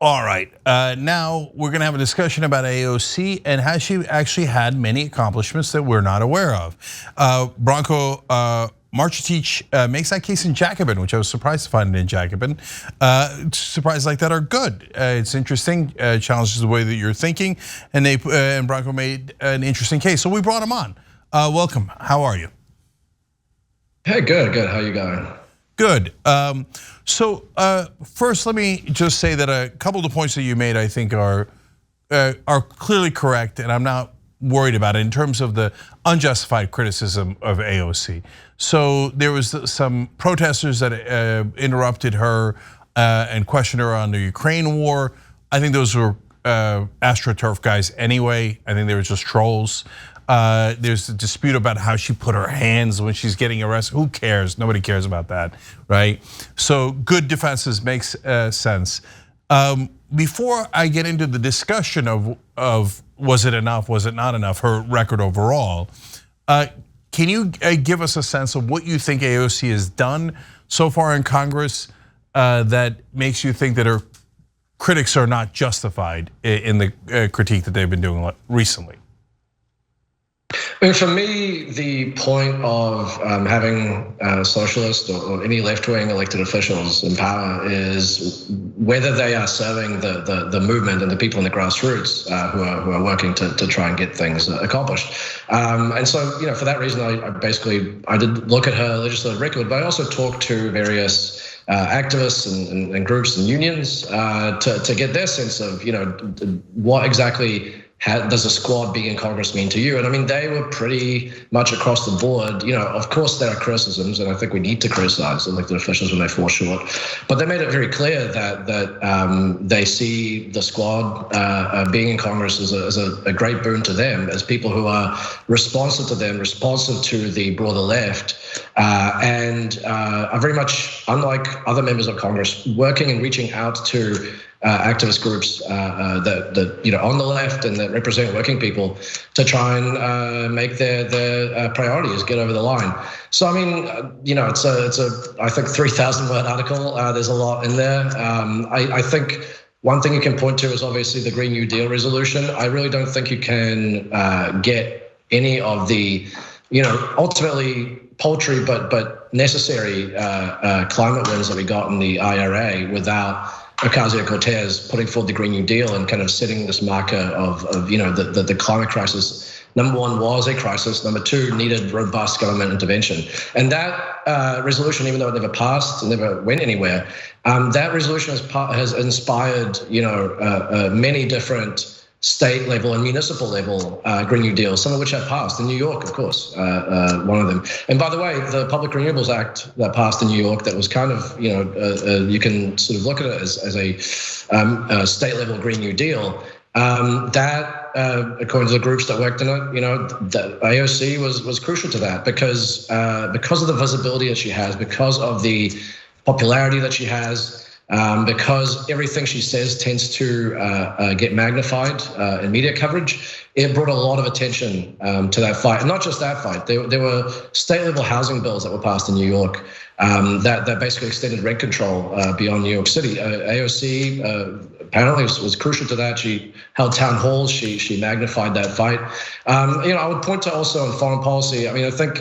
All right, now we're gonna have a discussion about AOC and how she actually had many accomplishments that we're not aware of. Branko Marcetic makes that case in Jacobin, which I was surprised to find in Jacobin. Surprises like that are good. It's interesting, challenges the way that you're thinking, and Branko made an interesting case, so we brought him on. Welcome, how are you? Hey, good, how you going? Good. So first, let me just say that a couple of the points that you made, I think, are clearly correct, and I'm not worried about it in terms of the unjustified criticism of AOC. So there was some protesters that interrupted her and questioned her on the Ukraine war. I think those were AstroTurf guys anyway. I think they were just trolls. There's a dispute about how she put her hands when she's getting arrested. Who cares? Nobody cares about that, right? So good defenses makes sense. Before I get into the discussion of was it enough, was it not enough, her record overall, can you give us a sense of what you think AOC has done so far in Congress that makes you think that her critics are not justified in the critique that they've been doing recently? I mean, for me, the point of having socialist or any left-wing elected officials in power is whether they are serving the movement and the people in the grassroots who are working to try and get things accomplished. And so, for that reason, I did look at her legislative record, but I also talked to various activists and groups and unions to get their sense of what exactly does a squad being in Congress mean to you? And I mean, they were pretty much across the board. Of course there are criticisms, and I think we need to criticize elected officials when they fall short. But they made it very clear that they see the squad being in Congress as a great boon to them, as people who are responsive to them, responsive to the broader left, and are very much, unlike other members of Congress, working and reaching out to activist groups that on the left and that represent working people to try and make their priorities get over the line. So I mean, it's a I think 3,000 word article. There's a lot in there. I think one thing you can point to is obviously the Green New Deal resolution. I really don't think you can get any of the ultimately paltry but necessary climate wins that we got in the IRA without Ocasio-Cortez putting forward the Green New Deal and kind of setting this marker of the climate crisis. Number one was a crisis. Number two needed robust government intervention. And that resolution, even though it never passed, it never went anywhere, that resolution has inspired many different state level and municipal level Green New Deals, some of which have passed in New York, of course, one of them. And by the way, the Public Renewables Act that passed in New York, that was kind of, you can sort of look at it as a state level Green New Deal. That, according to the groups that worked in it, the AOC was crucial to that because of the visibility that she has, because of the popularity that she has. Because everything she says tends to get magnified in media coverage, it brought a lot of attention to that fight. And not just that fight, there were state-level housing bills that were passed in New York that basically extended rent control beyond New York City. AOC apparently was crucial to that. She held town halls. She magnified that fight. I would point to also in foreign policy. I mean, I think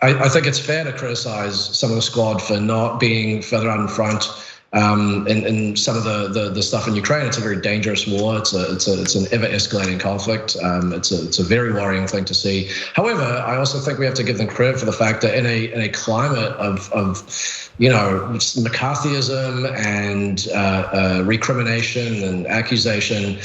it's fair to criticize some of the squad for not being further out in front. And some of the stuff in Ukraine. It's a very dangerous war. It's an ever escalating conflict. It's a very worrying thing to see. However, I also think we have to give them credit for the fact that in a climate of McCarthyism and recrimination and accusation,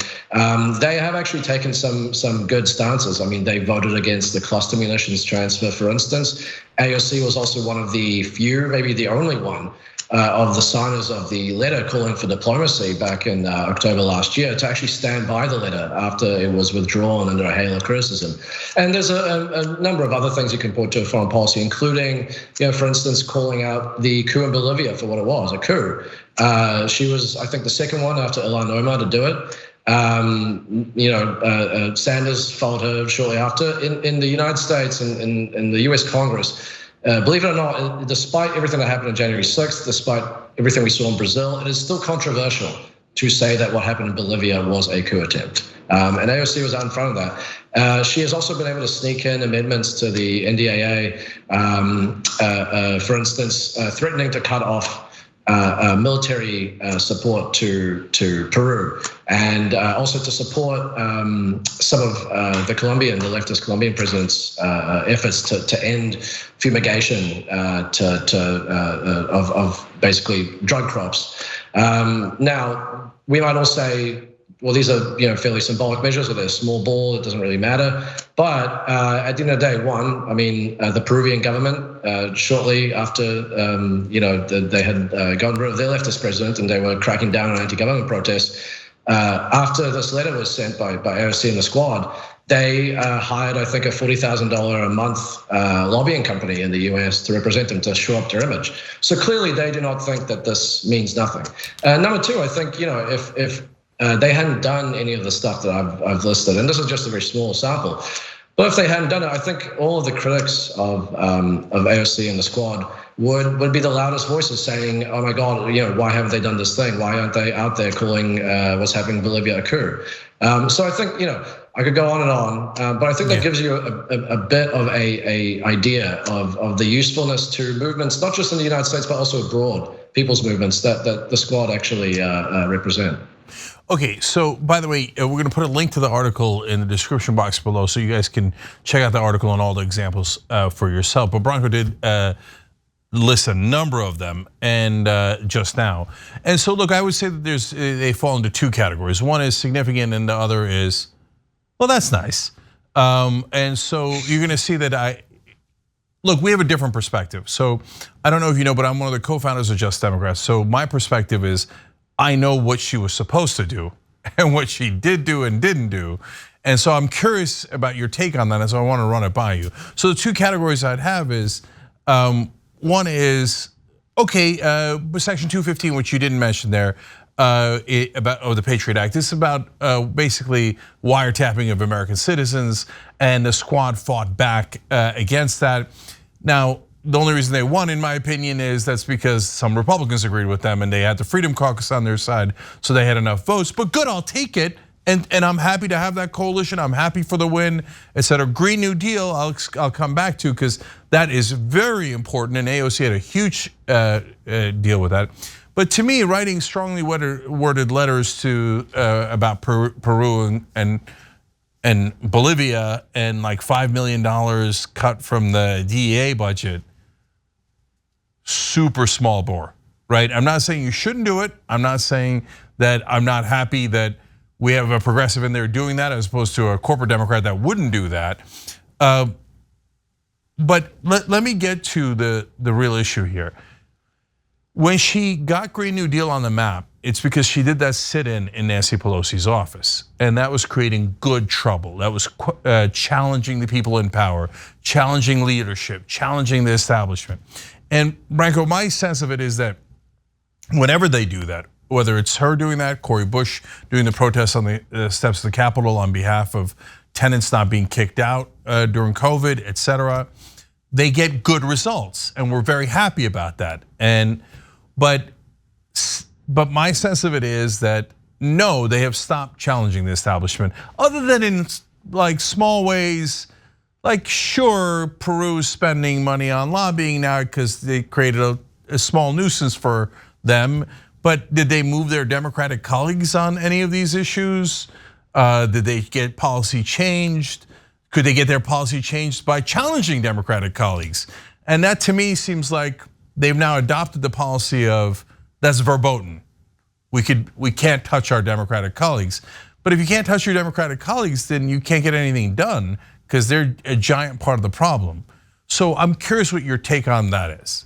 they have actually taken some good stances. I mean, they voted against the cluster munitions transfer, for instance. AOC was also one of the few, maybe the only one, of the signers of the letter calling for diplomacy back in October last year to actually stand by the letter after it was withdrawn under a hail of criticism. And there's a number of other things you can point to foreign policy, including, for instance, calling out the coup in Bolivia for what it was, a coup. She was, I think, the second one after Ilan Omar to do it. Sanders followed her shortly after. In the United States and in the US Congress, believe it or not, despite everything that happened on January 6th, despite everything we saw in Brazil, it is still controversial to say that what happened in Bolivia was a coup attempt. And AOC was out in front of that. She has also been able to sneak in amendments to the NDAA, for instance, threatening to cut off military support to Peru, and also to support some of the leftist Colombian president's efforts to end fumigation of basically drug crops. Now, we might all say, well, these are fairly symbolic measures, or they're a small ball, it doesn't really matter. But at the end of the day, the Peruvian government, shortly after they had gotten rid of their leftist president and they were cracking down on anti-government protests, after this letter was sent by AOC and the Squad, they hired, I think, a $40,000 a month lobbying company in the US to represent them, to shore up their image. So clearly they do not think that this means nothing. Number two, I think, if they hadn't done any of the stuff that I've listed, and this is just a very small sample, but if they hadn't done it, I think all of the critics of AOC and the Squad would be the loudest voices saying, oh my God, why haven't they done this thing? Why aren't they out there calling what's happening in Bolivia a coup? So I think, I could go on and on, but I think that gives you a bit of a idea of the usefulness to movements, not just in the United States, but also abroad, people's movements that the Squad actually represent. Okay, so by the way, we're going to put a link to the article in the description box below so you guys can check out the article and all the examples for yourself. But Branko did list a number of them and just now. And so look, I would say that they fall into two categories. One is significant and the other is, well, that's nice. And so you're going to see that look, we have a different perspective. So I don't know if you know, but I'm one of the co-founders of Just Democrats. So my perspective is, I know what she was supposed to do and what she did do and didn't do. And so I'm curious about your take on that, and so I want to run it by you. So the two categories I'd have is, one is, okay, Section 215, which you didn't mention there, about the Patriot Act. This is about basically wiretapping of American citizens, and the Squad fought back against that. Now, the only reason they won, in my opinion, is that's because some Republicans agreed with them and they had the Freedom Caucus on their side, so they had enough votes. But good, I'll take it, and I'm happy to have that coalition. I'm happy for the win. Etc. Green New Deal, I'll come back to, because that is very important, and AOC had a huge deal with that. But to me, writing strongly worded letters to about Peru and Bolivia and like $5 million cut from the DEA budget, super small bore, right? I'm not saying you shouldn't do it. I'm not saying that I'm not happy that we have a progressive in there doing that as opposed to a corporate Democrat that wouldn't do that. But let me get to the real issue here. When she got Green New Deal on the map, it's because she did that sit-in Nancy Pelosi's office, and that was creating good trouble. That was challenging the people in power, challenging leadership, challenging the establishment. And Branko, my sense of it is that whenever they do that, whether it's her doing that, Cori Bush doing the protests on the steps of the Capitol on behalf of tenants not being kicked out during COVID, etc., they get good results, and we're very happy about that. But my sense of it is that no, they have stopped challenging the establishment, other than in like small ways. Like, sure, Peru's spending money on lobbying now because they created a small nuisance for them. But did they move their Democratic colleagues on any of these issues? Did they get policy changed? Could they get their policy changed by challenging Democratic colleagues? And that to me seems like they've now adopted the policy of, that's verboten. We can't touch our Democratic colleagues. But if you can't touch your Democratic colleagues, then you can't get anything done, because they're a giant part of the problem. So I'm curious what your take on that is.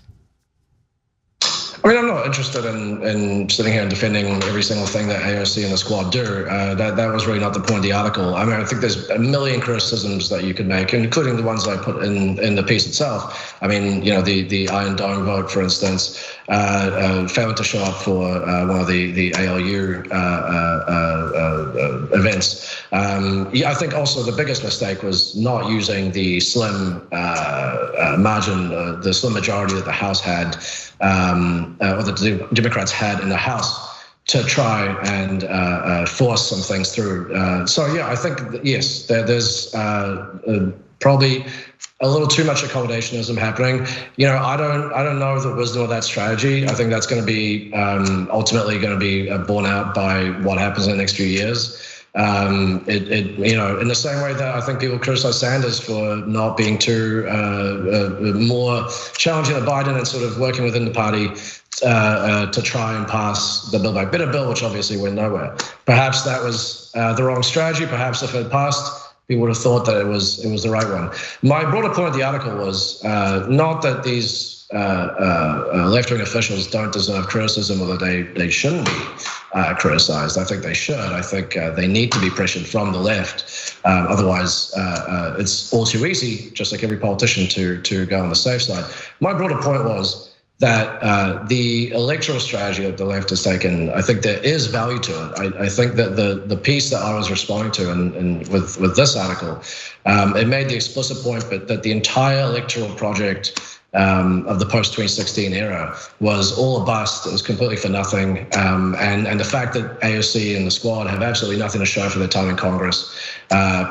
I mean, I'm not interested in sitting here and defending every single thing that AOC and the Squad do. That was really not the point of the article. I mean, I think there's a million criticisms that you could make, including the ones I put in the piece itself. I mean, the Iron Dome vote, for instance, failing to show up for one of the ALU events. I think also the biggest mistake was not using the slim margin, the slim majority that the House had, or the Democrats had in the House, to try and force some things through. So yeah, I think yes, there's probably a little too much accommodationism happening. You know, I don't know the wisdom of that strategy. I think that's going to be ultimately going to be borne out by what happens in the next few years. You know, in the same way that I think people criticize Sanders for not being too more challenging the Biden and sort of working within the party to try and pass the Build Back Better bill, which obviously went nowhere. Perhaps that was the wrong strategy. Perhaps if it passed, we would have thought that it was the right one. My broader point of the article was not that these left-wing officials don't deserve criticism or that they shouldn't be criticized. I think they should. I think they need to be pressured from the left. Otherwise, it's all too easy, just like every politician, to go on the safe side. My broader point was that the electoral strategy that the left has taken, I think there is value to it. I think that the piece that I was responding to and with this article, it made the explicit point that the entire electoral project of the post-2016 era was all a bust. It was completely for nothing. And the fact that AOC and the Squad have absolutely nothing to show for their time in Congress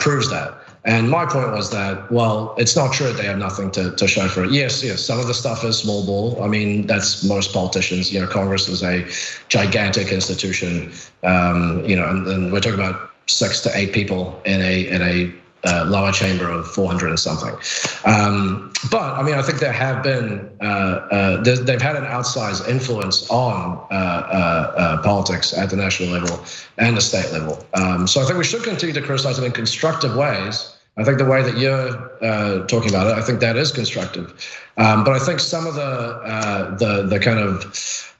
proves that. And my point was that, well, it's not true that they have nothing to show for it. Yes, some of the stuff is small ball. I mean, that's most politicians. You know, Congress is a gigantic institution. You know, and we're talking about 6 to 8 people in a lower chamber of 400 and something. But I mean, I think there have been they've had an outsized influence on politics at the national level and the state level. So I think we should continue to criticize them in constructive ways. I think the way that you're talking about it, I think that is constructive. But I think some of the kind of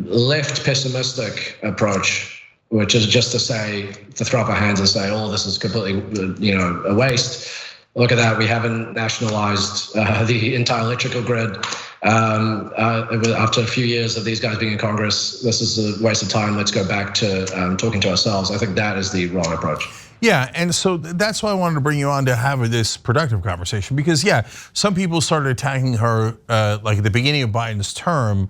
left pessimistic approach, which is just to throw up our hands and say, oh, this is completely, you know, a waste. Look at that, we haven't nationalized the entire electrical grid. After a few years of these guys being in Congress, this is a waste of time. Let's go back to talking to ourselves. I think that is the wrong approach. Yeah, and so that's why I wanted to bring you on to have this productive conversation, because yeah, some people started attacking her like at the beginning of Biden's term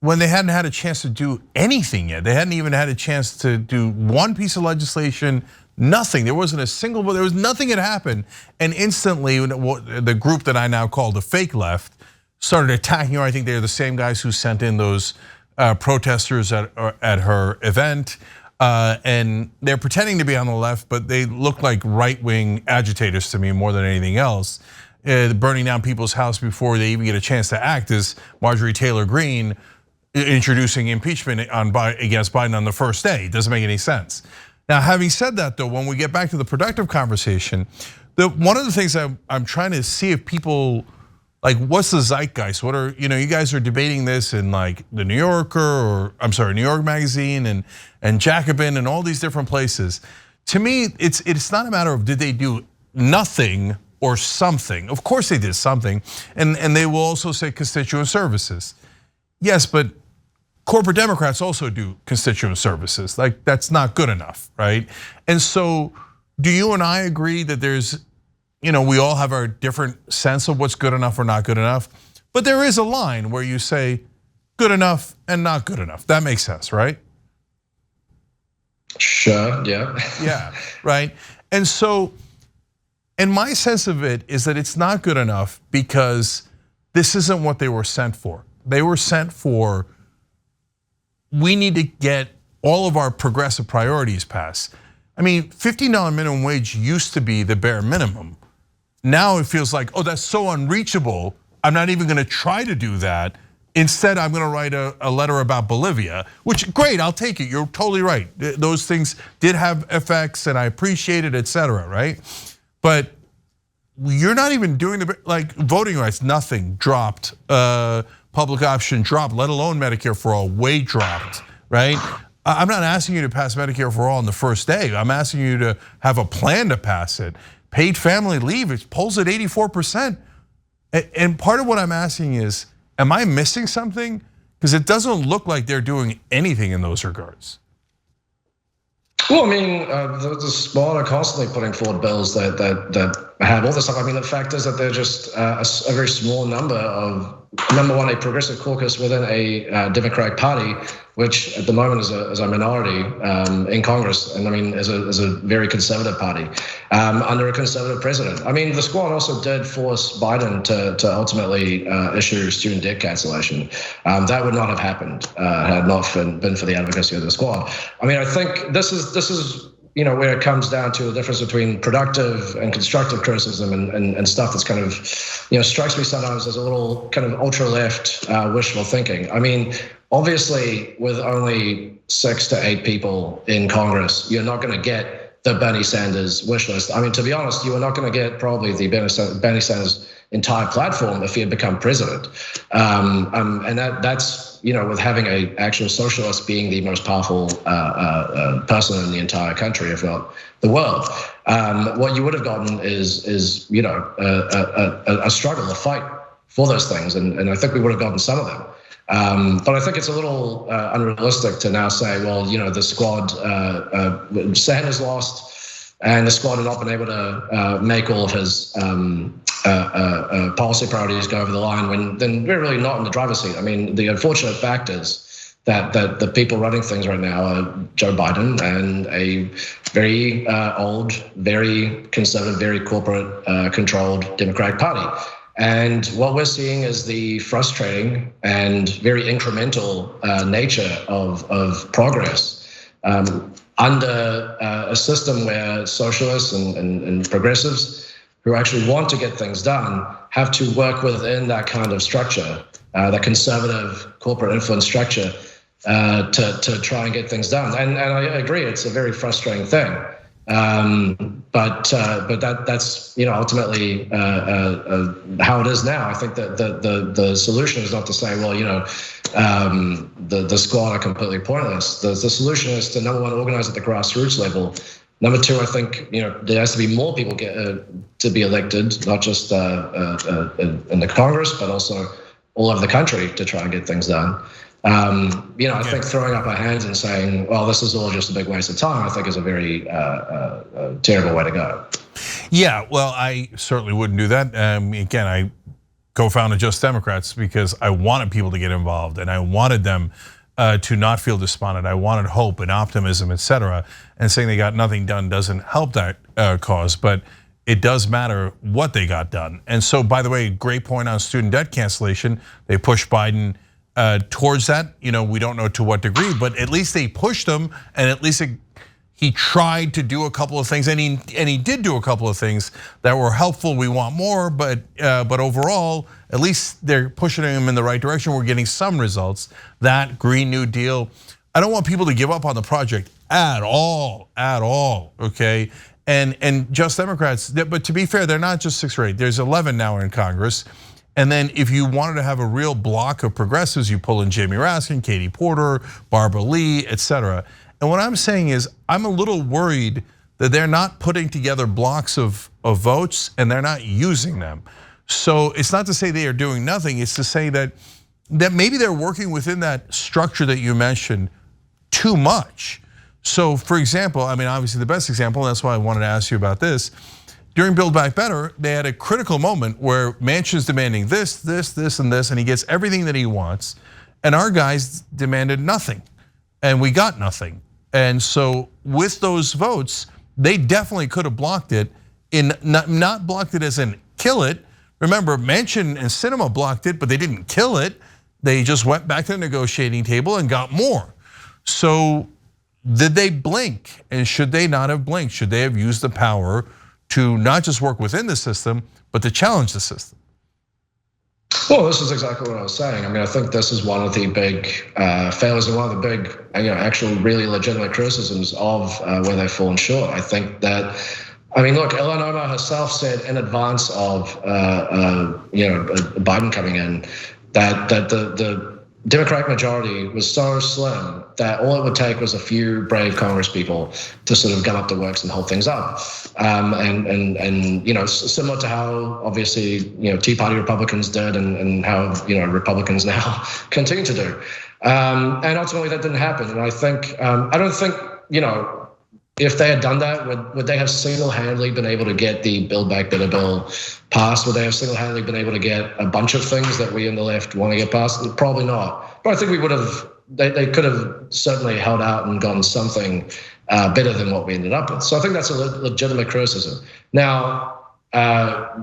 when they hadn't had a chance to do anything yet. They hadn't even had a chance to do one piece of legislation, nothing. There wasn't a single, there was nothing had happened. And instantly, the group that I now call the fake left started attacking her. I think they're the same guys who sent in those protesters at her event. And they're pretending to be on the left, but they look like right-wing agitators to me more than anything else. Burning down people's house before they even get a chance to act is Marjorie Taylor Greene introducing impeachment against Biden on the first day. It doesn't make any sense. Now, having said that though, when we get back to the productive conversation, one of the things I'm trying to see if people, like, what's the zeitgeist? What are, you know, you guys are debating this in like the New Yorker, or I'm sorry, New York Magazine and Jacobin and all these different places. To me, it's not a matter of did they do nothing or something. Of course they did something, and they will also say constituent services. Yes, but corporate Democrats also do constituent services. Like, that's not good enough, right? And so do you and I agree that there's, you know, we all have our different sense of what's good enough or not good enough, but there is a line where you say good enough and not good enough. That makes sense, right? Sure, yeah. Yeah, right. And so, and my sense of it is that it's not good enough because this isn't what they were sent for. They were sent for, we need to get all of our progressive priorities passed. I mean, $15 minimum wage used to be the bare minimum. Now it feels like, oh, that's so unreachable, I'm not even gonna try to do that. Instead, I'm gonna write a letter about Bolivia, which, great, I'll take it, you're totally right. Those things did have effects and I appreciate it, etc., right? But you're not even doing like voting rights, nothing dropped. Public option dropped, let alone Medicare for all, way dropped, right? I'm not asking you to pass Medicare for all on the first day. I'm asking you to have a plan to pass it. Paid family leave, it polls at 84%. And part of what I'm asking is, am I missing something? Because it doesn't look like they're doing anything in those regards. Well, I mean, the Squad are constantly putting forward bills that have all this stuff. I mean, the fact is that they're just a very small number of, number one, a progressive caucus within a Democratic Party, which at the moment is a minority in Congress, and I mean is a very conservative party under a conservative president. I mean, the Squad also did force Biden to ultimately issue student debt cancellation. That would not have happened had not been for the advocacy of the Squad. I mean, I think this is where it comes down to the difference between productive and constructive criticism and stuff that's kind of, strikes me sometimes as a little kind of ultra left wishful thinking. I mean, obviously, with only 6 to 8 people in Congress, you're not going to get the Bernie Sanders wish list. I mean, to be honest, you are not going to get probably the Bernie Sanders entire platform if he had become president. And that's, with having a actual socialist being the most powerful person in the entire country, if not the world. What you would have gotten is a struggle, a fight for those things. And I think we would have gotten some of them. But I think it's a little unrealistic to now say, well, the Squad, Sanders lost, and the Squad had not been able to make all of his policy priorities go over the line when then we're really not in the driver's seat. I mean, the unfortunate fact is that the people running things right now are Joe Biden and a very old, very conservative, very corporate controlled Democratic Party. And what we're seeing is the frustrating and very incremental nature of progress under a system where socialists and progressives who actually want to get things done have to work within that kind of structure, that conservative corporate influence structure, to try and get things done. And I agree, it's a very frustrating thing. But that's ultimately how it is now. I think that the solution is not to say, well, the Squad are completely pointless. The solution is to, number one, organize at the grassroots level. Number two, I think there has to be more people to be elected, not just in the Congress, but also all over the country to try and get things done. I think throwing up our hands and saying, well, this is all just a big waste of time, I think is a very terrible way to go. Yeah, well, I certainly wouldn't do that. Again, I co-founded Just Democrats because I wanted people to get involved and I wanted them to not feel despondent. I wanted hope and optimism, et cetera. And saying they got nothing done doesn't help that cause, but it does matter what they got done. And so, by the way, great point on student debt cancellation. They pushed Biden towards that. We don't know to what degree, but at least they pushed him, and at least he tried to do a couple of things, and he did do a couple of things that were helpful. We want more, but overall, at least they're pushing him in the right direction. We're getting some results. That Green New Deal. I don't want people to give up on the project at all, okay? And Just Democrats, but to be fair, they're not just 6 or 8. There's 11 now in Congress. And then if you wanted to have a real block of progressives, you pull in Jamie Raskin, Katie Porter, Barbara Lee, et cetera. And what I'm saying is, I'm a little worried that they're not putting together blocks of votes and they're not using them. So it's not to say they are doing nothing, it's to say that maybe they're working within that structure that you mentioned too much. So for example, I mean, obviously the best example, and that's why I wanted to ask you about this, during Build Back Better, they had a critical moment where Manchin's demanding this, and this, and he gets everything that he wants. And our guys demanded nothing, and we got nothing. And so with those votes, they definitely could have blocked it, not blocked it as in kill it. Remember, Manchin and Sinema blocked it, but they didn't kill it. They just went back to the negotiating table and got more. So did they blink? And should they not have blinked? Should they have used the power to not just work within the system, but to challenge the system? Well, this is exactly what I was saying. I mean, I think this is one of the big failures and one of the big, actual really legitimate criticisms of where they've fallen short. I think that, I mean, look, Ilhan Omar herself said in advance of Biden coming in that the Democratic majority was so slim that all it would take was a few brave Congress people to sort of gun up the works and hold things up. And similar to how obviously Tea Party Republicans did and how Republicans now continue to do. And ultimately that didn't happen. And I think I don't think if they had done that, would they have single-handedly been able to get the Build Back Better bill passed? Would they have single-handedly been able to get a bunch of things that we in the left want to get passed? Probably not. But I think we would have. They could have certainly held out and gotten something better than what we ended up with. So I think that's a legitimate criticism. Now,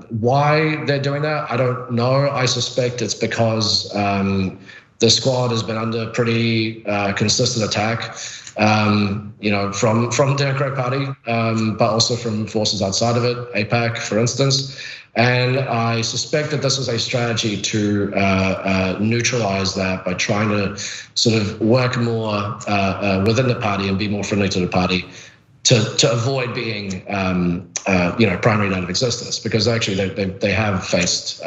why they're doing that, I don't know. I suspect it's because the squad has been under pretty consistent attack, from the Democratic Party, but also from forces outside of it, AIPAC, for instance. And I suspect that this is a strategy to neutralize that by trying to sort of work more within the party and be more friendly to the party to avoid being, primary out of existence. Because actually they have faced,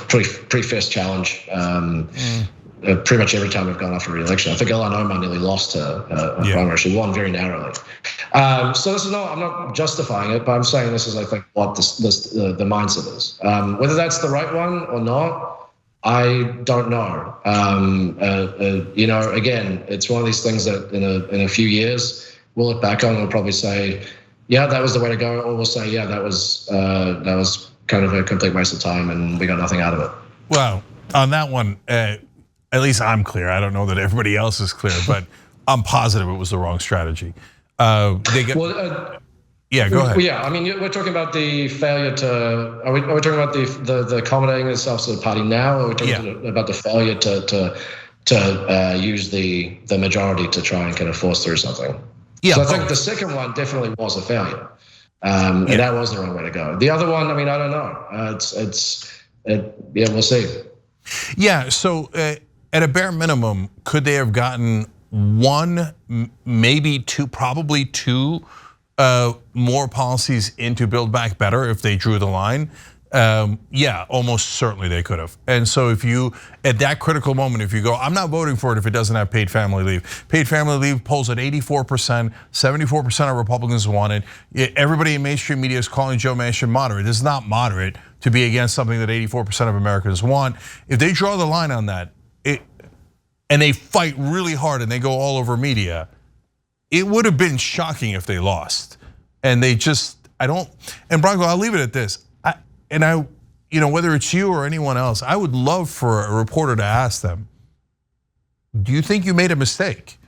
pretty fierce challenge pretty much every time we've gone after re-election. I think Illinois nearly lost a primary. She won very narrowly. So this is I'm not justifying it, but I'm saying this is, I think, what the mindset is. Whether that's the right one or not, I don't know. Again, it's one of these things that in a few years we'll look back on and we'll probably say, yeah, that was the way to go, or we'll say, yeah, that was kind of a complete waste of time and we got nothing out of it. Well, on that one, at least I'm clear. I don't know that everybody else is clear, but I'm positive it was the wrong strategy. Yeah, go ahead. Yeah, I mean, we're talking about the failure to. Are we talking about the accommodating itself to the party now, or are we talking about the failure to use the majority to try and kind of force through something? Yeah. So I think the second one definitely was a failure, and that was the wrong way to go. The other one, I mean, I don't know. We'll see. Yeah. So at a bare minimum, could they have gotten one, maybe two, probably two more policies into Build Back Better if they drew the line? Yeah, almost certainly they could have. And so if you, at that critical moment, if you go, I'm not voting for it if it doesn't have paid family leave. Paid family leave polls at 84%, 74% of Republicans want it. Everybody in mainstream media is calling Joe Manchin moderate. It's not moderate to be against something that 84% of Americans want. If they draw the line on that, and they fight really hard and they go all over media, it would have been shocking if they lost. And they just, and Branko, I'll leave it at this. Whether it's you or anyone else, I would love for a reporter to ask them, do you think you made a mistake?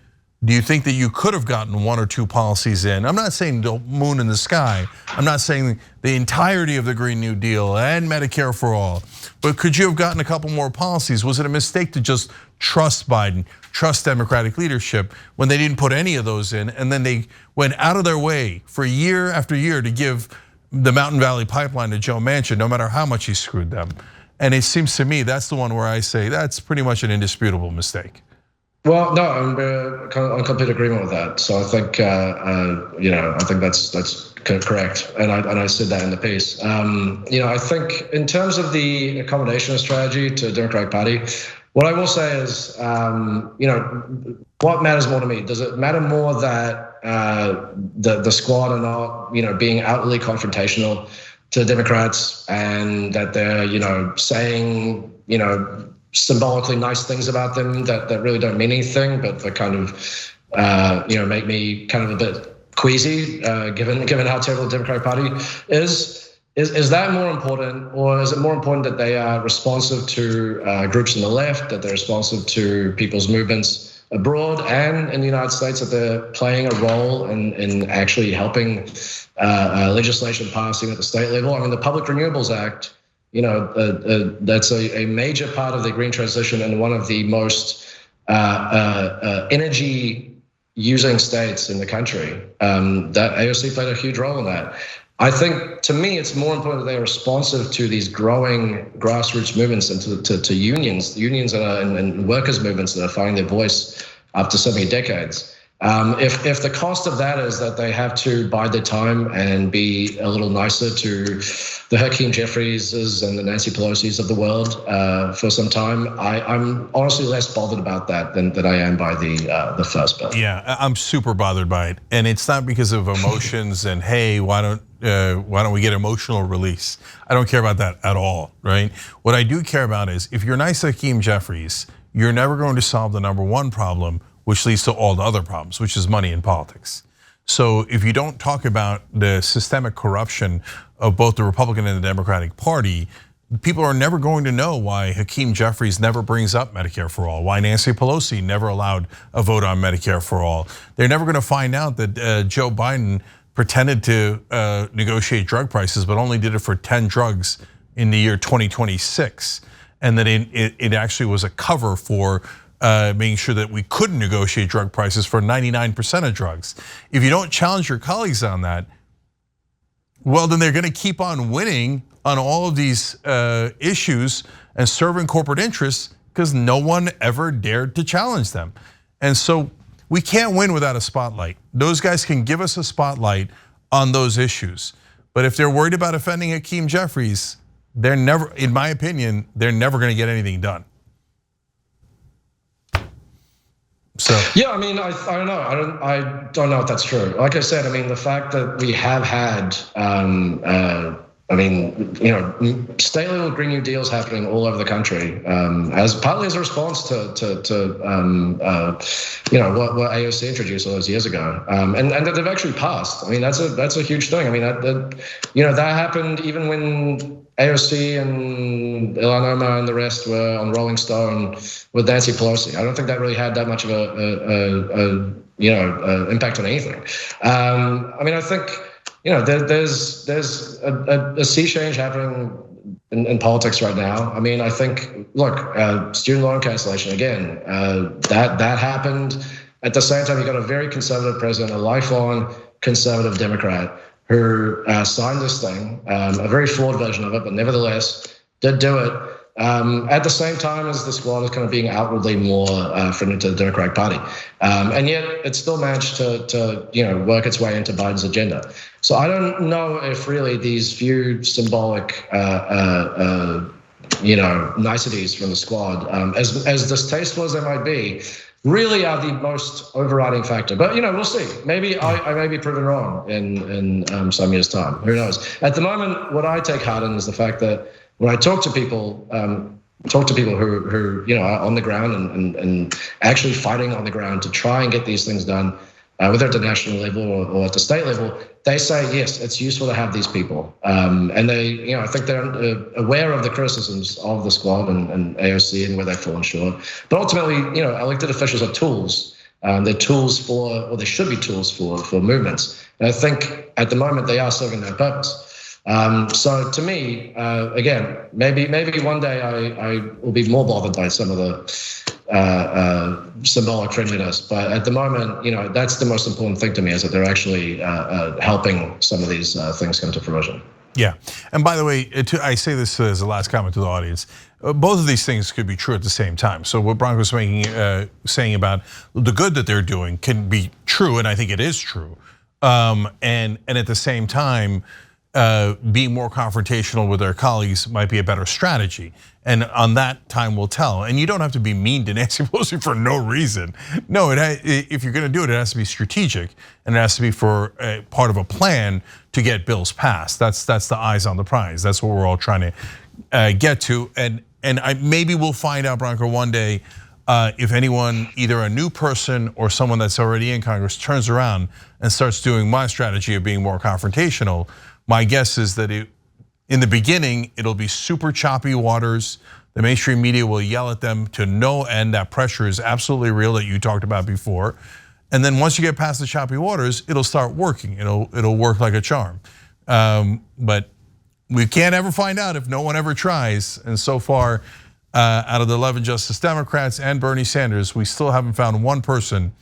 Do you think that you could have gotten one or two policies in? I'm not saying the moon in the sky. I'm not saying the entirety of the Green New Deal and Medicare for all. But could you have gotten a couple more policies? Was it a mistake to just trust Biden, trust Democratic leadership when they didn't put any of those in? And then they went out of their way for year after year to give the Mountain Valley Pipeline to Joe Manchin, no matter how much he screwed them. And it seems to me that's the one where I say that's pretty much an indisputable mistake. Well, no, I'm in complete agreement with that. So I think, I think that's correct, and I said that in the piece. I think in terms of the accommodation strategy to the Democratic Party, what I will say is, what matters more to me? Does it matter more that the squad are not, being outwardly confrontational to the Democrats and that they're, saying, symbolically nice things about them that really don't mean anything, but that kind of, make me kind of a bit queasy, given how terrible the Democratic Party is? Is that more important, or is it more important that they are responsive to groups on the left, that they're responsive to people's movements abroad and in the United States, that they're playing a role in actually helping legislation passing at the state level? I mean, the Public Renewables Act, that's a major part of the green transition and one of the most energy using states in the country. That AOC played a huge role in that. I think, to me, it's more important that they're responsive to these growing grassroots movements and to unions and workers' movements that are finding their voice after so many decades. If the cost of that is that they have to bide their time and be a little nicer to the Hakeem Jeffrieses and the Nancy Pelosi's of the world for some time, I'm honestly less bothered about that than I am by the first bill. Yeah, I'm super bothered by it, and it's not because of emotions and hey, why don't we get emotional release? I don't care about that at all, right? What I do care about is if you're nice to Hakeem Jeffries, you're never going to solve the number one problem, which leads to all the other problems, which is money in politics. So if you don't talk about the systemic corruption of both the Republican and the Democratic Party, people are never going to know why Hakeem Jeffries never brings up Medicare for all, why Nancy Pelosi never allowed a vote on Medicare for all. They're never going to find out that Joe Biden pretended to negotiate drug prices, but only did it for 10 drugs in the year 2026. And that it actually was a cover for making sure that we couldn't negotiate drug prices for 99% of drugs. If you don't challenge your colleagues on that, well, then they're going to keep on winning on all of these issues and serving corporate interests because no one ever dared to challenge them. And so we can't win without a spotlight. Those guys can give us a spotlight on those issues. But if they're worried about offending Hakeem Jeffries, they're never, in my opinion, they're never going to get anything done. So yeah, I mean, I don't know. I don't know if that's true. Like I said, I mean, the fact that we have had, I mean, you know, state level Green New Deals happening all over the country, as partly as a response to you know, what AOC introduced all those years ago, and that they've actually passed. I mean, that's a huge thing. I mean, you know, that happened even when AOC and Ilan and the rest were on Rolling Stone with Nancy Pelosi. I don't think that really had that much of a you know, impact on anything. I mean, I think, you know, there's a sea change happening in politics right now. I mean, I think, look, student loan cancellation again. That happened at the same time. You got a very conservative president, a lifelong conservative Democrat, who signed this thing, a very flawed version of it, but nevertheless did do it. At the same time as the squad is kind of being outwardly more friendly to the Democratic Party, and yet it still managed to you know, work its way into Biden's agenda. So I don't know if really these few symbolic you know, niceties from the squad, as distasteful as they might be, really are the most overriding factor. But you know, we'll see. Maybe I may be proven wrong in some years' time. Who knows? At the moment, what I take heart in is the fact that when I talk to people who you know, are on the ground and actually fighting on the ground to try and get these things done, whether at the national level or at the state level, they say yes, it's useful to have these people, and they, you know, I think they're aware of the criticisms of the squad and AOC and where they've fallen short. But ultimately, you know, elected officials are tools. They're tools for, or they should be tools for movements. And I think at the moment they are serving their purpose. So to me, again, maybe one day I will be more bothered by some of the symbolic friendliness, but at the moment, you know, that's the most important thing to me, is that they're actually helping some of these things come to fruition. Yeah, and by the way, I say this as a last comment to the audience. Both of these things could be true at the same time. So what Branko's saying about the good that they're doing can be true, and I think it is true. And at the same time, being more confrontational with their colleagues might be a better strategy. And on that, time will tell. And you don't have to be mean to Nancy Pelosi for no reason. No, if you're going to do it, it has to be strategic, and it has to be for part of a plan to get bills passed. That's the eyes on the prize. That's what we're all trying to get to. And maybe we'll find out, Branko, one day if anyone, either a new person or someone that's already in Congress, turns around and starts doing my strategy of being more confrontational. My guess is that in the beginning, it'll be super choppy waters. The mainstream media will yell at them to no end. That pressure is absolutely real that you talked about before. And then once you get past the choppy waters, it'll start working. It'll work like a charm. But we can't ever find out if no one ever tries. And so far, out of the 11 Justice Democrats and Bernie Sanders, we still haven't found one person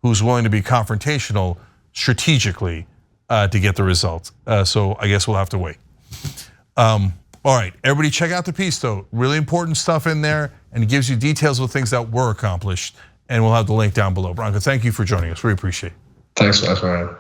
who's willing to be confrontational strategically to get the result. So I guess we'll have to wait. All right, everybody check out the piece though. Really important stuff in there, and it gives you details of things that were accomplished. And we'll have the link down below. Branko, thank you for joining us. We appreciate it. Thanks, Ryan.